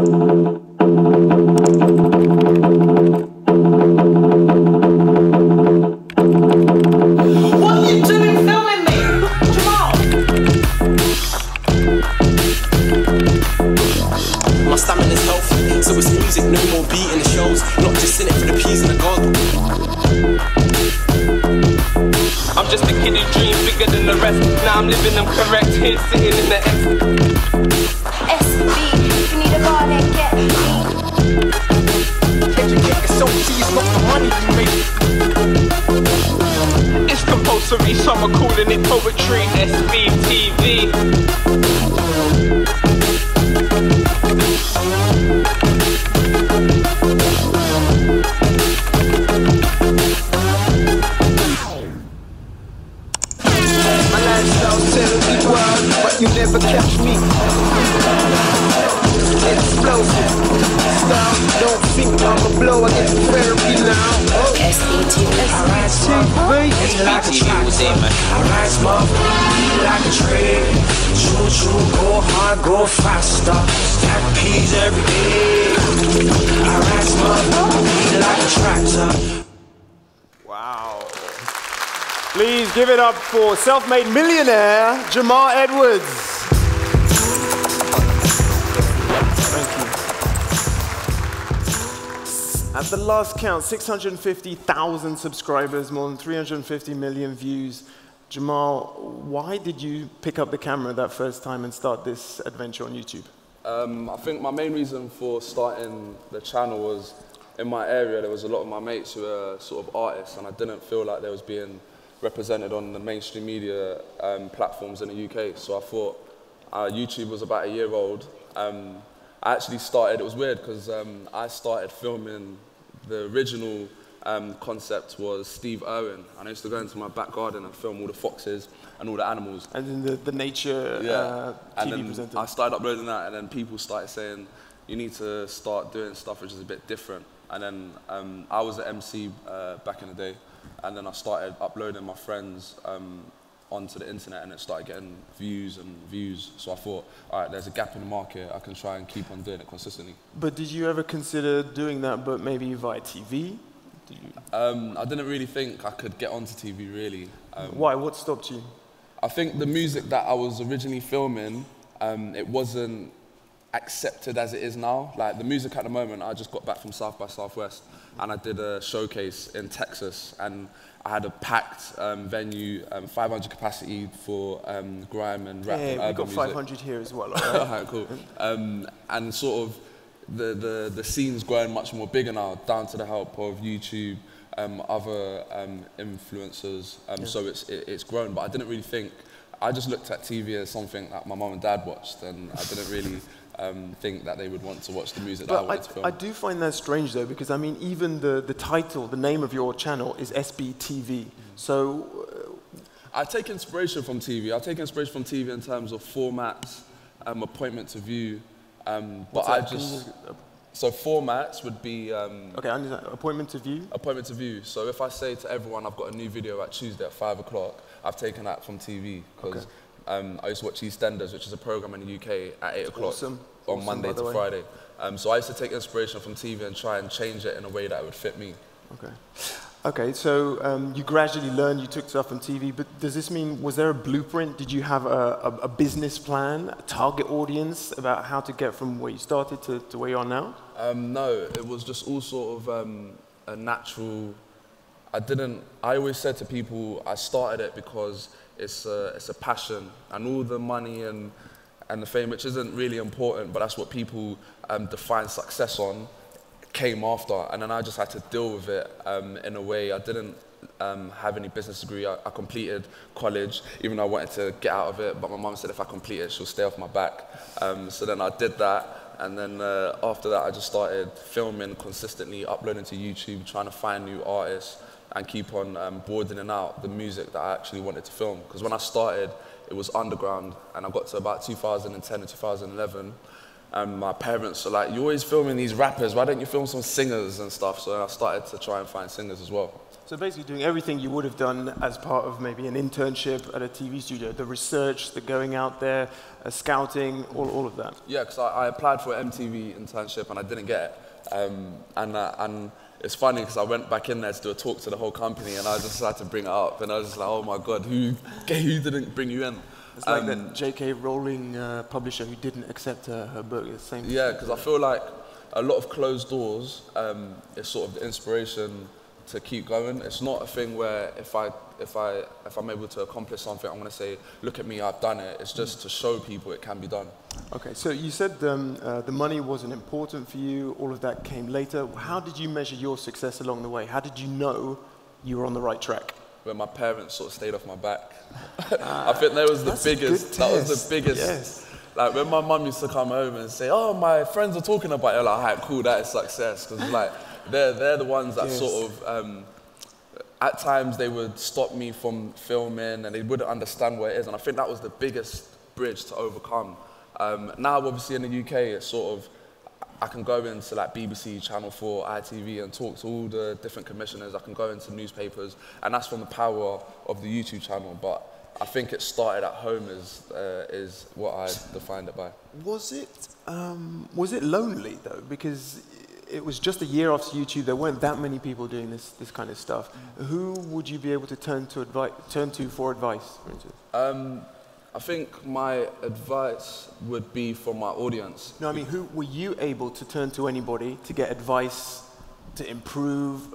I'm just a kid who dreams bigger than the rest. Now I'm living them correct here, sitting in the SB, if you need a bar, then get me. Educate yourself, see it's not the money you make. It's compulsory, some are calling it poetry. SB TV. But you never catch me. Explosive style, don't think I'ma blow against therapy now. SBTV. It's like a tractor. I ride small, like a train. Choo-choo, go hard, go faster. Stack peas every day. I ride small, like a tractor. Wow. Please give it up for self-made millionaire, Jamal Edwards. At the last count, 650,000 subscribers, more than 350 million views. Jamal, why did you pick up the camera that first time and start this adventure on YouTube? I think my main reason for starting the channel was in my area there was a lot of my mates who were sort of artists and I didn't feel like they was being represented on the mainstream media platforms in the UK. So I thought YouTube was about a year old. I actually started, it was weird because I started filming, the original concept was Steve Irwin. And I used to go into my back garden and film all the foxes and all the animals. And then the nature TV presenter. I started uploading that and then people started saying, you need to start doing stuff which is a bit different. And then I was an MC back in the day. And then I started uploading my friends onto the internet and it started getting views and views. So I thought, all right, there's a gap in the market. I can try and keep on doing it consistently. But did you ever consider doing that, but maybe via TV? I didn't really think I could get onto TV, really. Why? What stopped you? I think the music that I was originally filming, it wasn't accepted as it is now. Like the music at the moment, I just got back from South by Southwest and I did a showcase in Texas and I had a packed venue, 500 capacity for grime and rap and urban we've got music. 500 here as well. All right, cool. And sort of the scene's growing much more bigger now, down to the help of YouTube, other influencers. So it's grown, but I didn't really think, I just looked at TV as something that my mum and dad watched and I didn't really think that they would want to watch the music that I wanted to film. I do find that strange though, because I mean, even the title, the name of your channel is SBTV. So I take inspiration from TV. I take inspiration from TV in terms of formats, appointment to view, but I just, so formats would be... okay, I understand. Appointment to view? Appointment to view. So if I say to everyone I've got a new video at Tuesday at 5 o'clock, I've taken that from TV, because I used to watch EastEnders, which is a program in the UK at 8 o'clock on Monday to Friday. So I used to take inspiration from TV and try and change it in a way that would fit me. Okay. Okay, so you gradually learned, you took stuff from TV, but does this mean, was there a blueprint? Did you have a business plan, a target audience about how to get from where you started to where you are now? No, it was just all sort of a natural, I always said to people, I started it because it's a passion, and all the money and the fame, which isn't really important, but that's what people define success on, came after, and then I just had to deal with it in a way. I didn't have any business degree. I completed college, even though I wanted to get out of it, but my mum said if I complete it, she'll stay off my back. So then I did that, and then after that, I just started filming consistently, uploading to YouTube, trying to find new artists, and keep on broadening out the music that I actually wanted to film. Because when I started, it was underground, and I got to about 2010 and 2011, And my parents were like, you're always filming these rappers, why don't you film some singers and stuff? So I started to try and find singers as well. So basically doing everything you would have done as part of maybe an internship at a TV studio, the research, the going out there, scouting, all of that. Yeah, because I applied for an MTV internship and I didn't get it. And it's funny because I went back in there to do a talk to the whole company and I just had to bring it up and I was just like, oh my God, who didn't bring you in? It's like that J.K. Rowling publisher who didn't accept her book. The same. Yeah, because I feel like a lot of closed doors is sort of the inspiration to keep going. It's not a thing where if I'm able to accomplish something, I'm going to say, look at me, I've done it. It's just to show people it can be done. Okay, so you said the money wasn't important for you, all of that came later. How did you measure your success along the way? How did you know you were on the right track? When my parents sort of stayed off my back. I think that was the biggest. That was the biggest. Yes. Like when my mum used to come home and say, "Oh, my friends are talking about it," I'm like, "All right, cool, that is success." Because like they're the ones that sort of at times they would stop me from filming and they wouldn't understand what it is, and I think that was the biggest bridge to overcome. Now, obviously in the UK, it's sort of I can go into like BBC, Channel 4, ITV and talk to all the different commissioners. I can go into newspapers, and that's from the power of the YouTube channel. But I think it started at home is what I defined it by. Was it lonely though? Because it was just a year after YouTube. There weren't that many people doing this kind of stuff. Who would you be able to turn to for advice, for instance? I think my advice would be for my audience. No, I mean, who were you able to turn to anybody to get advice, to improve?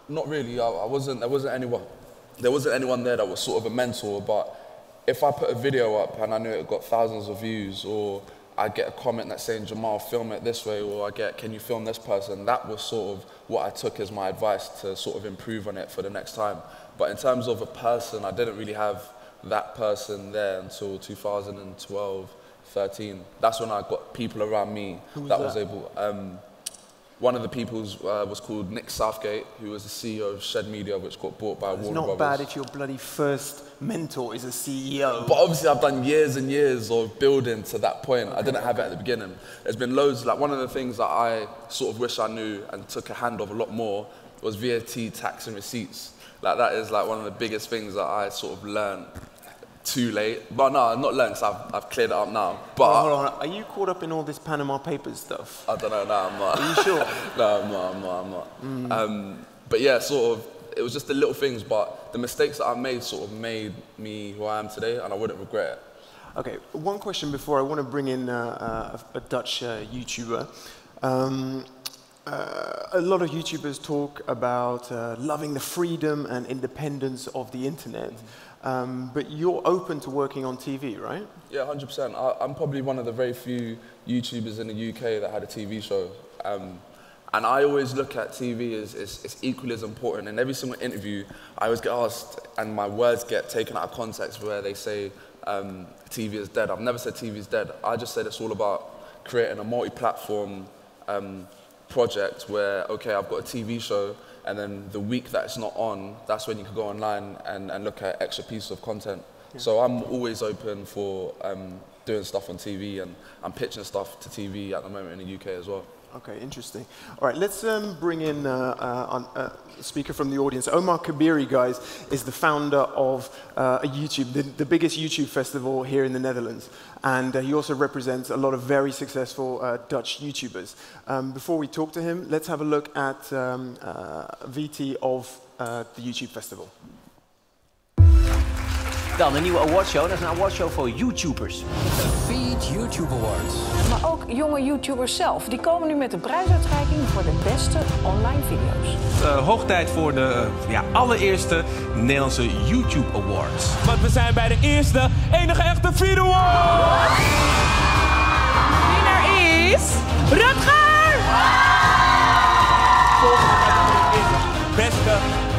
Not really. There wasn't anyone there that was sort of a mentor. But if I put a video up and I knew it got thousands of views, or I get a comment that's saying, Jamal, film it this way, or I get, can you film this person? That was sort of what I took as my advice to sort of improve on it for the next time. But in terms of a person, I didn't really have that person there until 2012, 13. That's when I got people around me that was able. One of the people was called Nick Southgate, who was the CEO of Shed Media, which got bought by Warner Brothers. It's not bad if your bloody first mentor is a CEO. But obviously I've done years and years of building to that point. I didn't have it at the beginning. There's been loads, like one of the things that I sort of wish I knew and took a hand of a lot more was VAT, tax and receipts. Like that is like one of the biggest things that I sort of learned too late. But no, I've not learned, so I've cleared it up now. But hold on, are you caught up in all this Panama Papers stuff? I don't know, no, I'm not. Are you sure? No, I'm not. But yeah, sort of, it was just the little things, but the mistakes that I made sort of made me who I am today, and I wouldn't regret it. Okay, one question before I want to bring in a Dutch YouTuber. A lot of YouTubers talk about loving the freedom and independence of the internet, but you're open to working on TV, right? Yeah, 100%. I'm probably one of the very few YouTubers in the UK that had a TV show. And I always look at TV as equally as important. In every single interview, I always get asked, and my words get taken out of context where they say TV is dead. I've never said TV is dead. I just said it's all about creating a multi-platform project where, okay, I've got a TV show, and then the week that it's not on, that's when you can go online and look at extra pieces of content. Yeah. So I'm always open for doing stuff on TV, and I'm pitching stuff to TV at the moment in the UK as well. Okay, interesting. All right, let's bring in a speaker from the audience. Omar Kabiri, guys, is the founder of YouTube, the biggest YouTube festival here in the Netherlands. And he also represents a lot of very successful Dutch YouTubers. Before we talk to him, let's have a look at VT of the YouTube festival. Dan een nieuwe awardshow. Dat is een awardshow voor YouTubers. Feed YouTube Awards. Maar ook jonge YouTubers zelf. Die komen nu met de prijsuitreiking voor de beste online video's. Hoog tijd voor de allereerste Nederlandse YouTube Awards. Want we zijn bij de eerste, enige echte Feed Awards! Winnaar is Rutger! Beste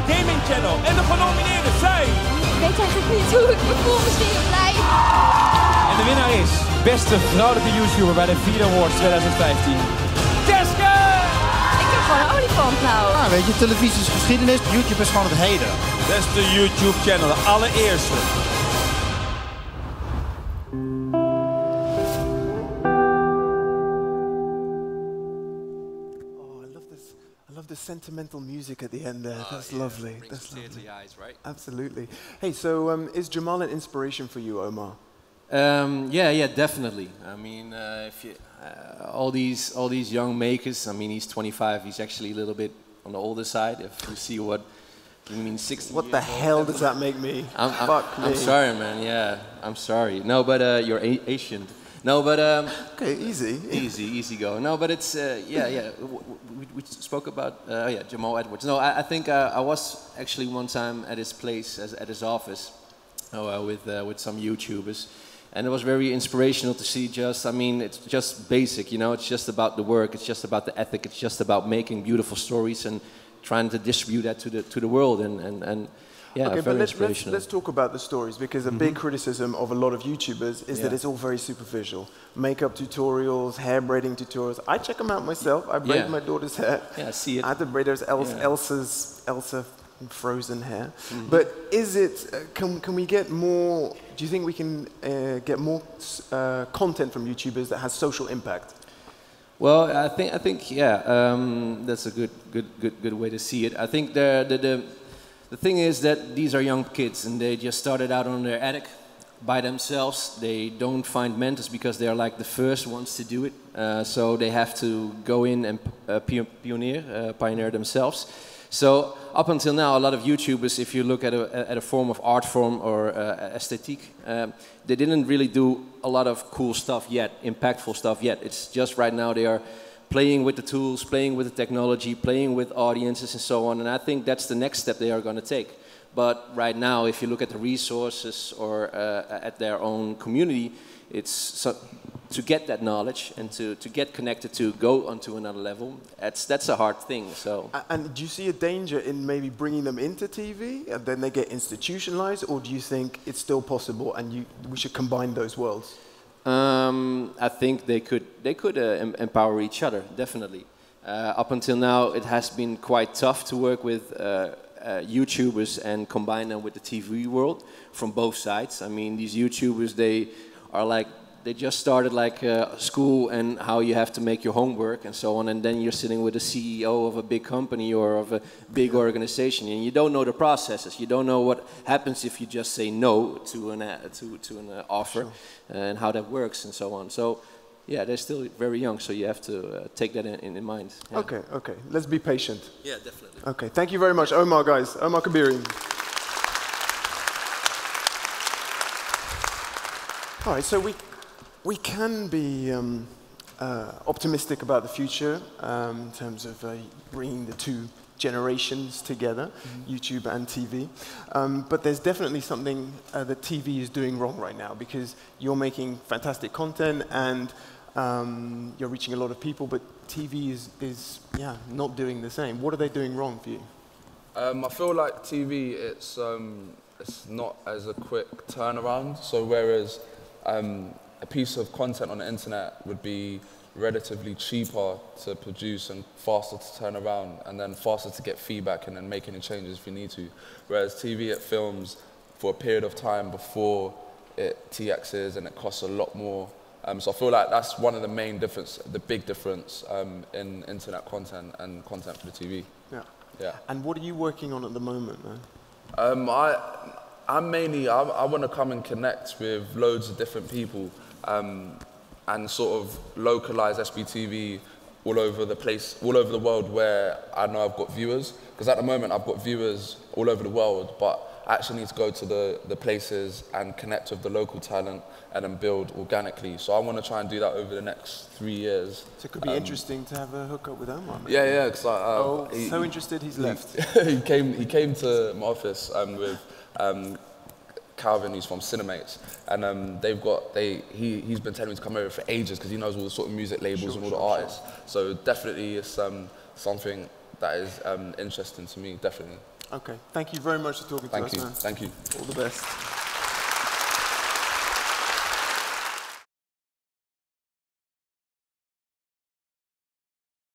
gaming channel en de genomineerden zijn... Ik weet eigenlijk niet hoe ik me voel, misschien blij. En de winnaar is beste vrouwelijke YouTuber bij de Feed Awards 2015. Teske! Ik heb gewoon een olifant nou. Ah, weet je, televisie is geschiedenis, YouTube is gewoon het heden. Beste YouTube channel, de allereerste. the sentimental music at the end there. That's lovely. That's tears to the eyes, right? Absolutely. Hey, so is Jamal an inspiration for you, Omar? Yeah, definitely. I mean, if you, all these young makers. I mean, he's 25. He's actually a little bit on the older side. If you see what, I mean, 60. What the hell does that make me? Fuck me. I'm sorry, man. Yeah, I'm sorry. No, but you're Asian. No, but okay, easy go. No, but it's yeah. We spoke about Jamal Edwards. No, I think I was actually one time at his place, at his office, with some YouTubers, and it was very inspirational to see. I mean, it's just basic, you know. It's just about the work. It's just about the ethic. It's just about making beautiful stories and trying to distribute that to the world and. Yeah, okay, very but let's talk about the stories, because a big criticism of a lot of YouTubers is that it's all very superficial. Makeup tutorials, hair braiding tutorials. I check them out myself. I braid my daughter's hair. Yeah, I see it. I had to braid Elsa frozen hair. But is it? Can we get more? Do you think we can get more content from YouTubers that has social impact? Well, I think that's a good way to see it. I think the thing is that these are young kids and they just started out on their attic by themselves. They don't find mentors because they're like the first ones to do it. So they have to go in and pioneer themselves. So up until now, a lot of YouTubers, if you look at a form of art form or aesthetic, they didn't really do a lot of cool stuff yet, impactful stuff yet. It's just right now they are playing with the tools, playing with the technology, playing with audiences and so on. And I think that's the next step they are going to take. But right now, if you look at the resources or at their own community, it's to get that knowledge and to get connected, to go onto another level, that's a hard thing. So. And do you see a danger in maybe bringing them into TV and then they get institutionalized, or do you think it's still possible and we should combine those worlds? I think they could empower each other, definitely. Up until now, it has been quite tough to work with YouTubers and combine them with the TV world from both sides. I mean, these YouTubers, they just started like school and how you have to make your homework and so on, and then you're sitting with a CEO of a big company or of a big organization, and you don't know the processes. You don't know what happens if you just say no to an offer, and how that works and so on. So, yeah, they're still very young, so you have to take that in mind. Yeah. Okay. Let's be patient. Yeah, definitely. Okay, thank you very much, Omar, guys. Omar Kabiri. All right, so we can be optimistic about the future in terms of bringing the two generations together, YouTube and TV. But there's definitely something that TV is doing wrong right now, because you're making fantastic content and you're reaching a lot of people, but TV is not doing the same. What are they doing wrong for you? I feel like TV, it's not as a quick turnaround. So whereas a piece of content on the internet would be relatively cheaper to produce and faster to turn around, and then faster to get feedback and then make any changes if you need to. Whereas TV, it films for a period of time before it TXs, and it costs a lot more. So I feel like that's one of the main difference, the big difference in internet content and content for the TV. Yeah. And what are you working on at the moment, man? I want to come and connect with loads of different people and sort of localize SBTV all over the place, all over the world, where I know I've got viewers. Because at the moment I've got viewers all over the world, but I actually need to go to the places and connect with the local talent and then build organically. So I want to try and do that over the next 3 years. So it could be interesting to have a hookup with Omar. Maybe. Yeah, because so interested he's left. He came to my office with Calvin, who's from Cinemates, and he's been telling me to come over for ages because he knows all the sort of music labels and all the artists. So definitely it's something that is interesting to me, definitely. Okay, thank you very much for talking to us, man. Thank you. All the best.